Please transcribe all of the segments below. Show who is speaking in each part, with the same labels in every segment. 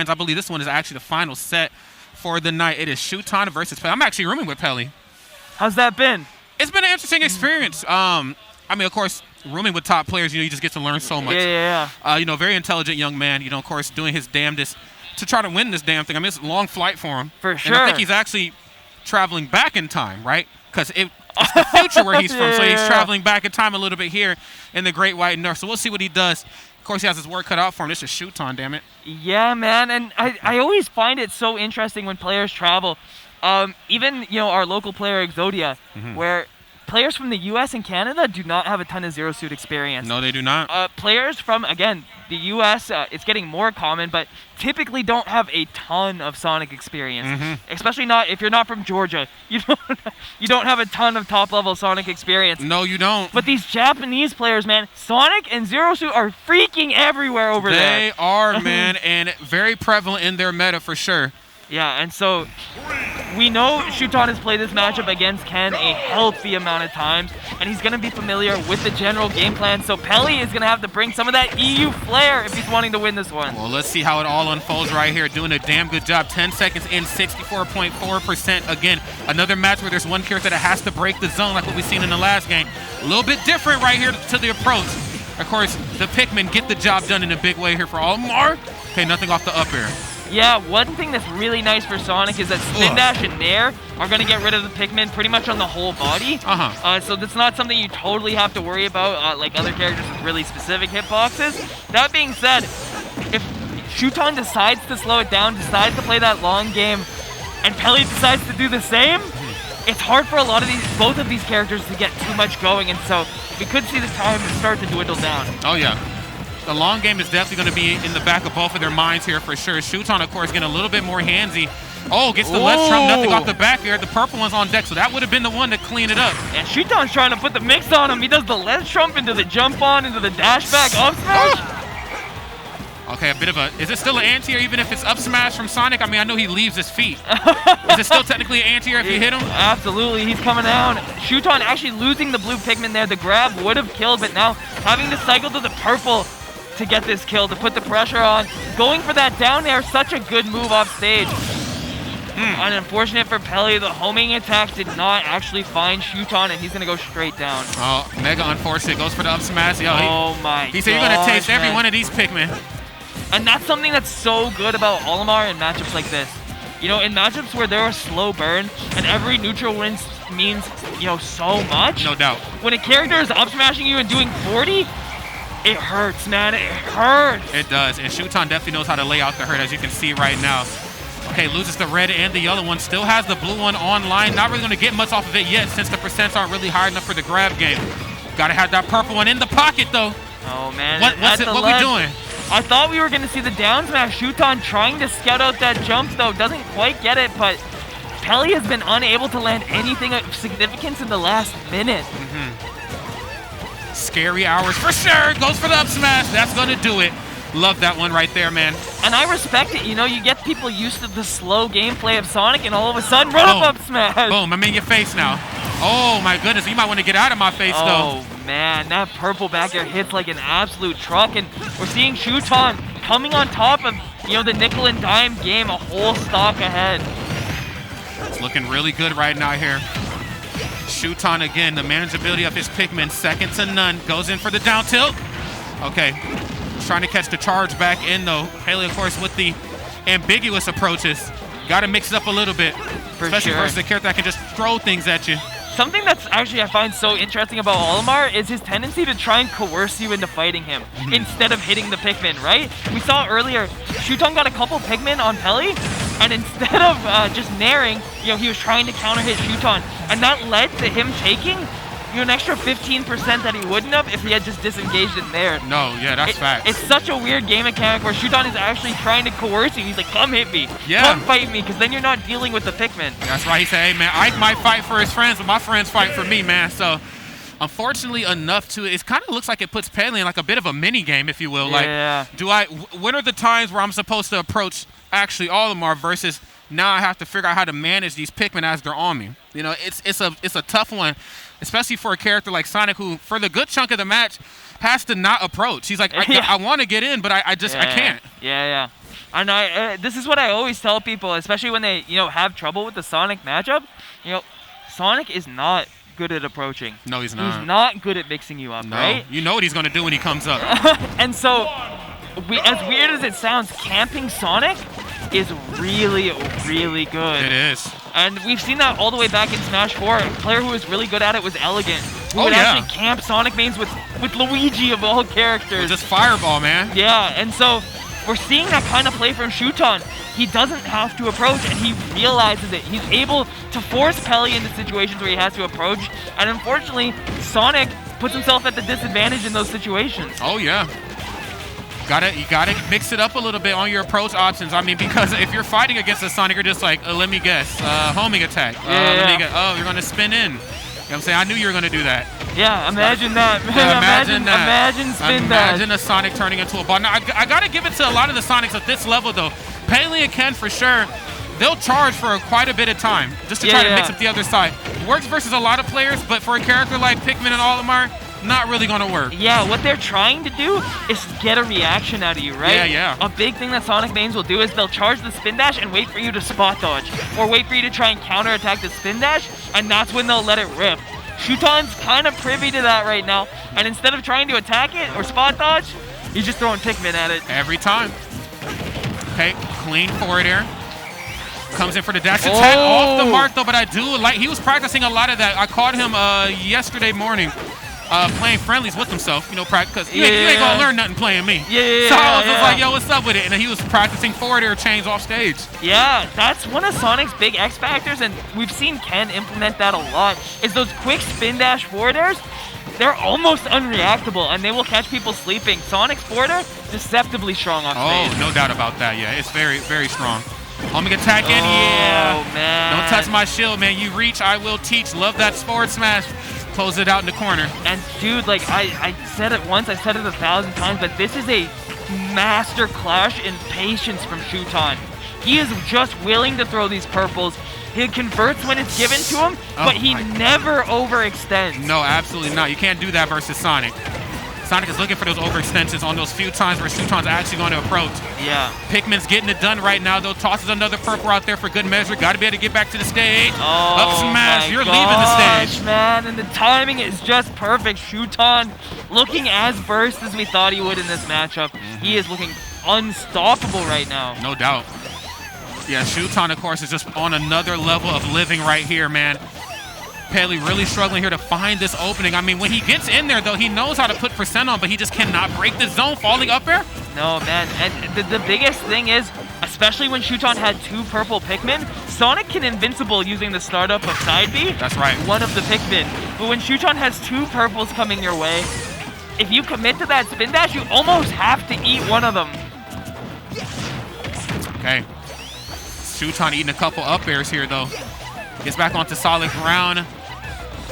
Speaker 1: I believe this one is actually the final set for the night. It is Shuton versus Peli. I'm actually rooming with Peli.
Speaker 2: How's that been?
Speaker 1: It's been an interesting experience. I mean, of course, rooming with top players, you just get to learn so much.
Speaker 2: Yeah.
Speaker 1: Very intelligent young man, of course, doing his damnedest to try to win this damn thing. I mean, it's a long flight for him.
Speaker 2: For sure.
Speaker 1: And I think he's actually traveling back in time, right? Because it's the future where he's from, so he's traveling back in time a little bit here in the Great White North. So we'll see what he does. Of course, he has his work cut out for him. This is Shuton, damn it.
Speaker 2: Yeah, man, and I always find it so interesting when players travel. Even, our local player, Exodia, where players from the U.S. and Canada do not have a ton of zero-suit experience.
Speaker 1: No, they do not.
Speaker 2: Players from, again, the U.S., it's getting more common, but typically don't have a ton of Sonic experience. Especially not if you're not from Georgia. You don't have a ton of top-level Sonic experience.
Speaker 1: No, you don't.
Speaker 2: But these Japanese players, man, Sonic and Zero Suit are freaking everywhere over there.
Speaker 1: They are, man, and very prevalent in their meta for sure.
Speaker 2: Yeah, and so we know Shuton has played this matchup against Ken a healthy amount of times, and he's going to be familiar with the general game plan, so Peli is going to have to bring some of that EU flair if he's wanting to win this one.
Speaker 1: Well, let's see how it all unfolds right here. Doing a damn good job. 10 seconds in, 64.4%. Again, another match where there's one character that has to break the zone like what we've seen in the last game. A little bit different right here to the approach. Of course, the Pikmin get the job done in a big way here for Olimar. Okay, nothing off the up air.
Speaker 2: Yeah, one thing that's really nice for Sonic is that Spin Dash and Nair are going to get rid of the Pikmin pretty much on the whole body. So that's not something you totally have to worry about like other characters with really specific hitboxes. That being said, if Shuton decides to slow it down, decides to play that long game, and Peli decides to do the same, it's hard for both of these characters to get too much going, and so we could see the time start to dwindle down.
Speaker 1: Oh, yeah. The long game is definitely going to be in the back of both of their minds here for sure. Shuton, of course, getting a little bit more handsy. Oh, gets the ledge trump, nothing off the back air. The purple one's on deck, so that would have been the one to clean it up.
Speaker 2: And Shuton's trying to put the mix on him. He does the ledge trump into the jump on, into the dash back up smash.
Speaker 1: Okay, a bit of a... Is it still an anti-air even if it's up smash from Sonic? I mean, I know he leaves his feet. Is it still technically an anti-air if you hit him?
Speaker 2: Absolutely, he's coming down. Shuton actually losing the blue Pikmin there. The grab would have killed, but now having to cycle to the purple to get this kill, to put the pressure on. Going for that down air, such a good move off stage. And unfortunate for Peli, the homing attack did not actually find Shuton, and he's going to go straight down.
Speaker 1: Oh, mega unfortunate. Goes for the up smash. Yo,
Speaker 2: he
Speaker 1: said you're going to taste every one of these Pikmin.
Speaker 2: And that's something that's so good about Olimar in matchups like this. In matchups where there are slow burn, and every neutral win means, so much.
Speaker 1: No doubt.
Speaker 2: When a character is up smashing you and doing 40, it hurts, man. It hurts.
Speaker 1: It does. And Shuton definitely knows how to lay out the hurt, as you can see right now. Okay, loses the red and the yellow one. Still has the blue one online. Not really going to get much off of it yet since the percents aren't really high enough for the grab game. Got to have that purple one in the pocket, though.
Speaker 2: Oh, man.
Speaker 1: What we doing?
Speaker 2: I thought we were going to see the down smash. Shuton trying to scout out that jump, though. Doesn't quite get it, but Peli has been unable to land anything of significance in the last minute.
Speaker 1: Scary hours for sure. Goes for the up smash. That's going to do it. Love that one right there, man.
Speaker 2: And I respect it. You get people used to the slow gameplay of Sonic, and all of a sudden, run up smash.
Speaker 1: Boom, I'm in your face now. Oh, my goodness. You might want to get out of my face, though.
Speaker 2: Oh, man. That purple back air hits like an absolute truck, and we're seeing Shuton coming on top of, the nickel and dime game a whole stock ahead.
Speaker 1: It's looking really good right now here. Shuton again, the manageability of his Pikmin, second to none. Goes in for the down tilt. Okay, trying to catch the charge back in though. Peli, of course, with the ambiguous approaches. Got to mix it up a little bit, especially versus a character that can just throw things at you.
Speaker 2: Something that's actually I find so interesting about Olimar is his tendency to try and coerce you into fighting him instead of hitting the Pikmin, right? We saw earlier, Shuton got a couple Pikmin on Peli, and instead of just nairing, he was trying to counter hit Shuton, and that led to him taking an extra 15% that he wouldn't have if he had just disengaged it there.
Speaker 1: No, yeah, that's facts.
Speaker 2: It's such a weird game mechanic where Shuton is actually trying to coerce you. He's like, come hit me.
Speaker 1: Yeah.
Speaker 2: Come fight me, because then you're not dealing with the Pikmin.
Speaker 1: That's right. He said, hey, man, Ike might fight for his friends, but my friends fight for me, man. So, unfortunately enough, it kind of looks like it puts Peli in like a bit of a mini game, if you will.
Speaker 2: Yeah.
Speaker 1: Like, when are the times where I'm supposed to approach actually Olimar versus now I have to figure out how to manage these Pikmin as they're on me? It's a tough one. Especially for a character like Sonic, who, for the good chunk of the match, has to not approach. He's like, I want to get in, but I can't.
Speaker 2: Yeah. And this is what I always tell people, especially when they, have trouble with the Sonic matchup. Sonic is not good at approaching.
Speaker 1: No, he's not.
Speaker 2: He's not good at mixing you up, right?
Speaker 1: You know what he's going to do when he comes up.
Speaker 2: And so, as weird as it sounds, camping Sonic is really, really good.
Speaker 1: It is.
Speaker 2: And we've seen that all the way back in Smash 4. A player who was really good at it was Elegant, who would actually camp Sonic mains with Luigi of all characters.
Speaker 1: Just fireball, man.
Speaker 2: Yeah, and so we're seeing that kind of play from Shuton. He doesn't have to approach, and he realizes it. He's able to force Peli into situations where he has to approach, and unfortunately, Sonic puts himself at the disadvantage in those situations.
Speaker 1: Oh, yeah. You gotta mix it up a little bit on your approach options. I mean, because if you're fighting against a Sonic, you're just like, let me guess, homing attack. Let me guess. Oh, you're gonna spin in. You know what I'm saying? I knew you were gonna do that.
Speaker 2: Yeah, imagine that. Imagine spin dash.
Speaker 1: Imagine a Sonic turning into a ball. Now, I gotta give it to a lot of the Sonics at this level, though. Peli and Ken, for sure, they'll charge for quite a bit of time just to try to mix up the other side. Works versus a lot of players, but for a character like Pikmin and Olimar, not really gonna work.
Speaker 2: Yeah, what they're trying to do is get a reaction out of you, right?
Speaker 1: Yeah.
Speaker 2: A big thing that Sonic mains will do is they'll charge the spin dash and wait for you to spot dodge, or wait for you to try and counterattack the spin dash, and that's when they'll let it rip. Shuton's kind of privy to that right now, and instead of trying to attack it or spot dodge, he's just throwing Pikmin at it.
Speaker 1: Every time. Okay, clean forward air. Comes in for the dash attack. Off the mark, though, but I do like, he was practicing a lot of that. I caught him yesterday morning playing friendlies with himself, because you ain't gonna learn nothing playing me. So I was just like, yo, what's up with it? And he was practicing forward air chains off stage.
Speaker 2: Yeah, that's one of Sonic's big X factors, and we've seen Ken implement that a lot, is those quick spin dash forward airs. They're almost unreactable, and they will catch people sleeping. Sonic's forward air, deceptively strong off stage.
Speaker 1: Oh, no doubt about that, yeah. It's very, very strong. Homing attack in, yeah.
Speaker 2: Oh, man.
Speaker 1: Don't touch my shield, man. You reach, I will teach. Love that forward smash. Close it out in the corner.
Speaker 2: And, dude, like, I said it once, I said it 1,000 times, but this is a master clash in patience from Shuton. He is just willing to throw these purples. He converts when it's given to him, but he never overextends.
Speaker 1: No, absolutely not. You can't do that versus Sonic. Sonic is looking for those overextensions on those few times where Shuton's actually going to approach.
Speaker 2: Yeah.
Speaker 1: Pikmin's getting it done right now, though. Tosses another purple out there for good measure. Got to be able to get back to the stage. Up smash. You're leaving the stage.
Speaker 2: Man, and the timing is just perfect. Shuton looking as versed as we thought he would in this matchup. He is looking unstoppable right now.
Speaker 1: No doubt. Yeah, Shuton, of course, is just on another level of living right here, man. Peli really struggling here to find this opening. I mean, when he gets in there, though, he knows how to put percent on, but he just cannot break the zone falling up there.
Speaker 2: No, man. And the biggest thing is, especially when Shuton had 2 purple Pikmin, Sonic can invincible using the startup of side B.
Speaker 1: That's right.
Speaker 2: One of the Pikmin. But when Shuton has 2 purples coming your way, if you commit to that spin dash, you almost have to eat one of them.
Speaker 1: Okay. Shuton eating a couple up airs here, though. Gets back onto solid ground.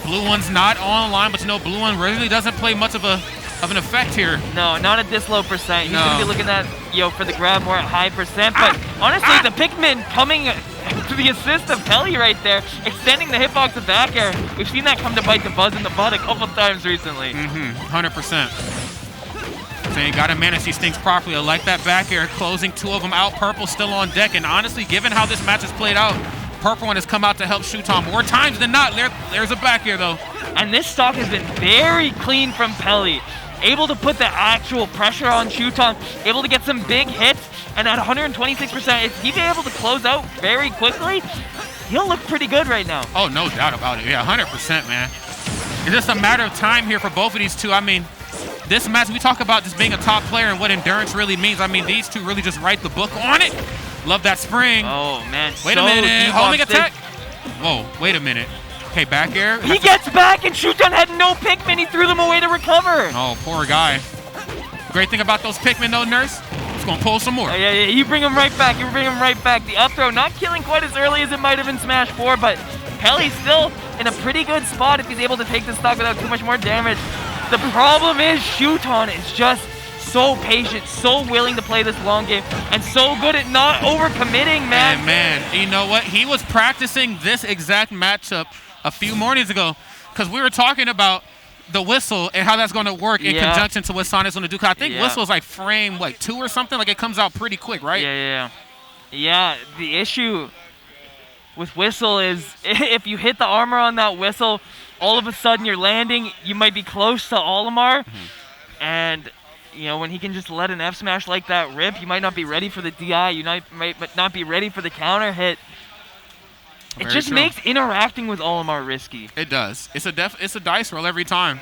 Speaker 1: Blue one's not online, but blue one really doesn't play much of an effect here.
Speaker 2: No, not at this low percent. He's going to be looking at, for the grab more at high percent. But honestly, the Pikmin coming to the assist of Peli right there, extending the hitbox to back air. We've seen that come to bite the Buzz in the butt a couple times recently.
Speaker 1: 100%. So you got to manage these things properly. I like that back air, closing 2 of them out. Purple still on deck. And honestly, given how this match has played out, Purple one has come out to help Shuton more times than not. There's a back air, though. And
Speaker 2: this stock has been very clean from Peli. Able to put the actual pressure on Shuton, able to get some big hits, and at 126%, if he's able to close out very quickly, he'll look pretty good right now.
Speaker 1: Oh, no doubt about it. Yeah, 100%, man. It's just a matter of time here for both of these two. I mean, this match, we talk about just being a top player and what endurance really means. I mean, these two really just write the book on it. Love that spring.
Speaker 2: Oh, man.
Speaker 1: Wait a minute. Homing attack. Whoa, wait a minute. Okay, back air.
Speaker 2: He gets back, and Shuton had no Pikmin. He threw them away to recover.
Speaker 1: Oh, poor guy. Great thing about those Pikmin, though, Nurse. It's going to pull some more.
Speaker 2: Yeah. You bring him right back. The up throw not killing quite as early as it might have in Smash 4, but Peli's still in a pretty good spot if he's able to take the stock without too much more damage. The problem is Shuton is just so patient, so willing to play this long game, and so good at not overcommitting, man.
Speaker 1: And man, you know what? He was practicing this exact matchup a few mornings ago because we were talking about the whistle and how that's going to work in conjunction to what Sonic's going to do. Cause I think whistle's like frame, 2 or something. Like, it comes out pretty quick, right?
Speaker 2: Yeah, the issue with whistle is if you hit the armor on that whistle, all of a sudden you're landing, you might be close to Olimar. And, you know, when he can just let an F smash like that rip, you might not be ready for the DI. You might not be ready for the counter hit. It just makes interacting with Olimar risky.
Speaker 1: It does. It's a dice roll every time.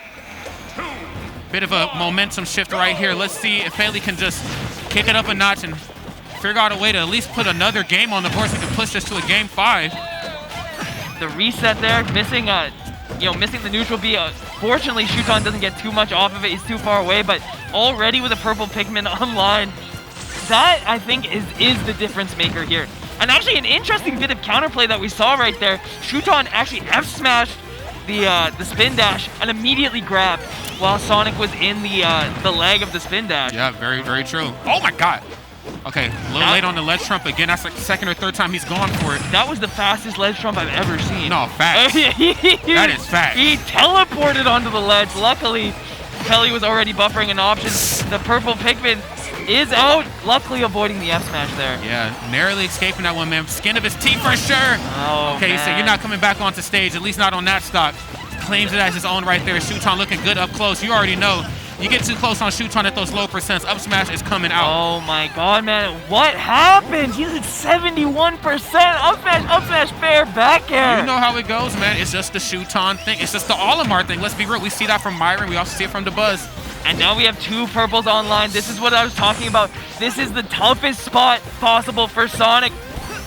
Speaker 1: Bit of a momentum shift right here. Let's see if Peli can just kick it up a notch and figure out a way to at least put another game on the board so we can push this to a game 5.
Speaker 2: The reset there, missing the neutral B. Fortunately, Shuton doesn't get too much off of it. He's too far away, but already with a purple Pikmin online, that, I think, is the difference maker here. And actually, an interesting bit of counterplay that we saw right there. Shuton actually F-smashed the spin dash and immediately grabbed while Sonic was in the leg of the spin dash.
Speaker 1: Yeah, very, very true. Oh my God. Okay, a little late on the ledge trump again. That's like the second or third time he's gone for it.
Speaker 2: That was the fastest ledge trump I've ever seen.
Speaker 1: No, facts. That is facts.
Speaker 2: He teleported onto the ledge. Luckily, Peli was already buffering an option. The purple Pikmin is out, luckily avoiding the F smash there.
Speaker 1: Yeah, narrowly escaping that one, man. Skin of his teeth for sure.
Speaker 2: Oh,
Speaker 1: okay,
Speaker 2: man.
Speaker 1: So you're not coming back onto stage, at least not on that stock. Claims it as his own right there. Shuton looking good up close. You already know. You get too close on Shuton at those low percents, up smash is coming out.
Speaker 2: Oh my God, man. What happened? He's at 71%. Up smash, fair back air.
Speaker 1: You know how it goes, man. It's just the Shuton thing. It's just the Olimar thing. Let's be real. We see that from Myron. We also see it from the Buzz.
Speaker 2: And now we have 2 purples online. This is what I was talking about. This is the toughest spot possible for Sonic.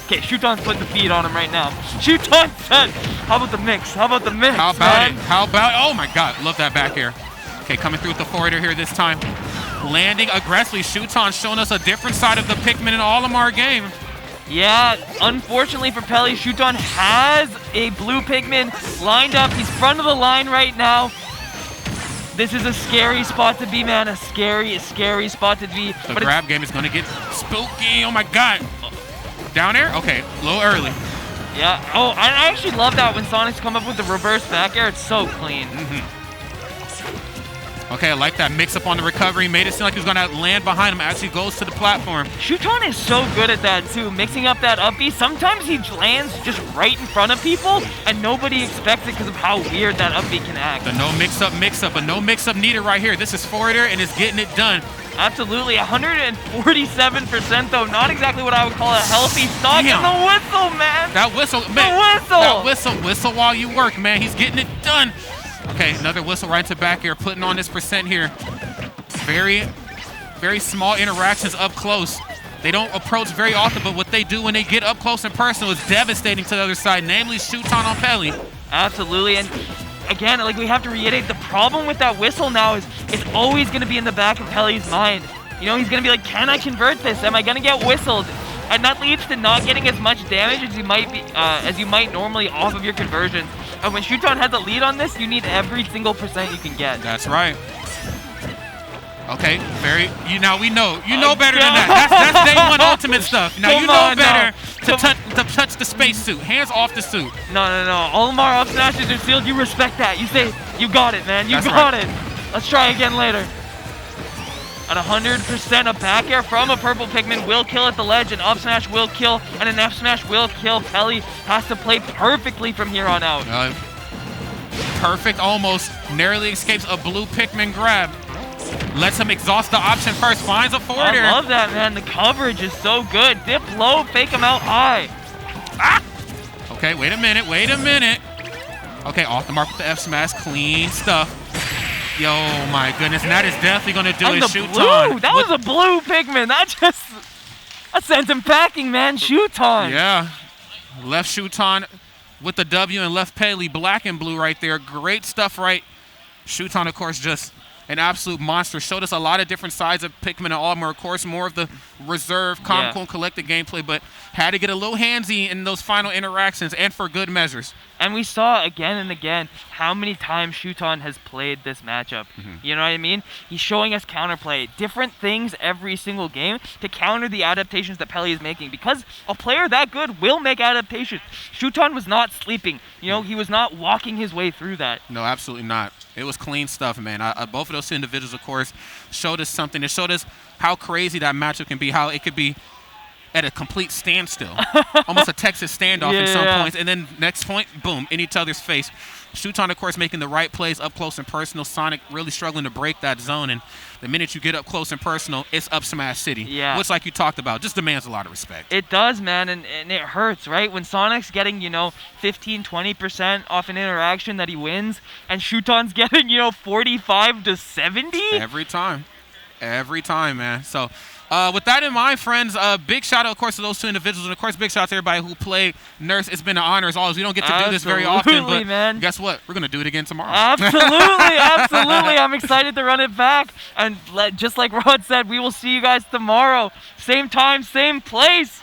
Speaker 2: Okay, Shuton's putting the feed on him right now. Shuton said, how about the mix? How about the mix,
Speaker 1: How about it? How about, oh my God, love that back air. Okay, coming through with the forwarder here this time. Landing aggressively. Shuton showing us a different side of the Pikmin and Olimar game.
Speaker 2: Yeah, unfortunately for Peli, Shuton has a blue Pikmin lined up. He's front of the line right now. This is a scary spot to be, man. A scary spot to be.
Speaker 1: The grab game is going to get spooky. Oh my God. Down air? Okay, a little early.
Speaker 2: Yeah. Oh, I actually love that when Sonic's come up with the reverse back air. It's so clean.
Speaker 1: Okay, I like that mix up on the recovery. Made it seem like he was going to land behind him as he goes to the platform.
Speaker 2: Shuton is so good at that too, mixing up that up B. Sometimes he lands just right in front of people and nobody expects it because of how weird that up B can act.
Speaker 1: The no mix up, but no mix up needed right here. This is forwarder and it's getting it done.
Speaker 2: Absolutely, 147% though. Not exactly what I would call a healthy stock. And the whistle, man.
Speaker 1: That whistle, man. That whistle while you work, man. He's getting it done. Okay, another whistle right to back air, putting on this percent here. Very, very small interactions up close. They don't approach very often, but what they do when they get up close and personal is devastating to the other side, namely Shuton on Peli.
Speaker 2: Absolutely, and again, like we have to reiterate, the problem with that whistle now is it's always going to be in the back of Peli's mind. You know, he's going to be like, can I convert this? Am I going to get whistled? And that leads to not getting as much damage as you might normally off of your conversions. And when Shuton has a lead on this, you need every single percent you can get.
Speaker 1: That's right. Okay, now we know. You know better than that. That's day one ultimate stuff. Now you know better to touch the spacesuit. Hands off the suit.
Speaker 2: No. Olimar up smashes are sealed. You respect that. You say, you got it, man. You got it. Let's try again later. At 100%, a back air from a purple Pikmin will kill at the ledge, an up smash will kill, and an F smash will kill. Peli has to play perfectly from here on out.
Speaker 1: Perfect, almost. Narrowly escapes a blue Pikmin grab. Lets him exhaust the option first, finds a forwarder.
Speaker 2: I love that, man. The coverage is so good. Dip low, fake him out high.
Speaker 1: Okay, wait a minute. Okay, off the mark with the F smash, clean stuff. Yo, my goodness, and that is definitely going to do it. Shuton.
Speaker 2: That was a blue Pikmin. That sent him packing, man. Shuton.
Speaker 1: Yeah. Left Shuton with the W and left Peli black and blue right there. Great stuff, right? Shuton, of course, just an absolute monster. Showed us a lot of different sides of Pikmin and Olimar. Of course, more of the reserve, calm, cool, collected gameplay, but had to get a little handsy in those final interactions and for good measures.
Speaker 2: And we saw again and again how many times Shuton has played this matchup. You know what I mean? He's showing us counterplay, different things every single game to counter the adaptations that Peli is making. Because a player that good will make adaptations. Shuton was not sleeping. You know, he was not walking his way through that.
Speaker 1: No, absolutely not. It was clean stuff, man. Both of those two individuals, of course, showed us something. It showed us how crazy that matchup can be, how it could be at a complete standstill, almost a Texas standoff in some points. And then next point, boom, in each other's face. Shuton, of course, making the right plays up close and personal. Sonic really struggling to break that zone. And the minute you get up close and personal, it's up Smash City.
Speaker 2: Yeah.
Speaker 1: Which, like you talked about, just demands a lot of respect.
Speaker 2: It does, man, and it hurts, right? When Sonic's getting, 15, 20% off an interaction that he wins, and Shuton's getting, 45 to 70?
Speaker 1: Every time. Every time, man. So, with that in mind, friends, big shout out, of course, to those two individuals. And, of course, big shout out to everybody who played Nurse. It's been an honor, as always. We don't get to do this very often, but
Speaker 2: man.
Speaker 1: Guess what? We're going to do it again tomorrow.
Speaker 2: Absolutely, absolutely. I'm excited to run it back. And just like Rod said, we will see you guys tomorrow. Same time, same place.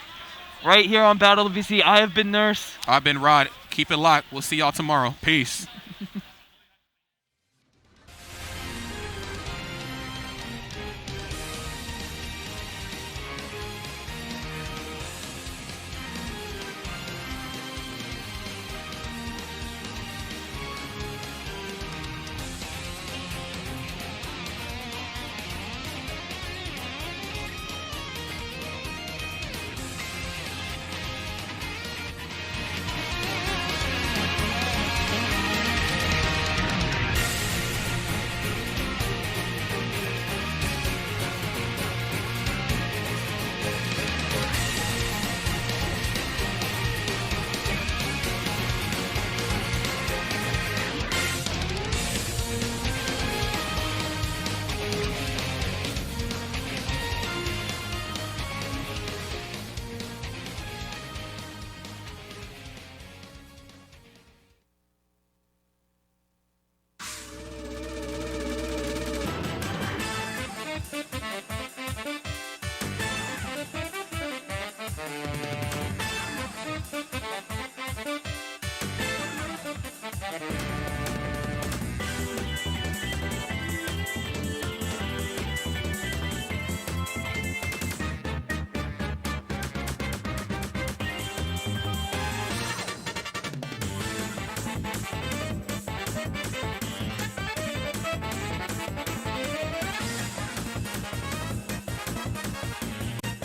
Speaker 2: Right here on Battle of BC. I have been Nurse.
Speaker 1: I've been Rod. Keep it locked. We'll see y'all tomorrow. Peace.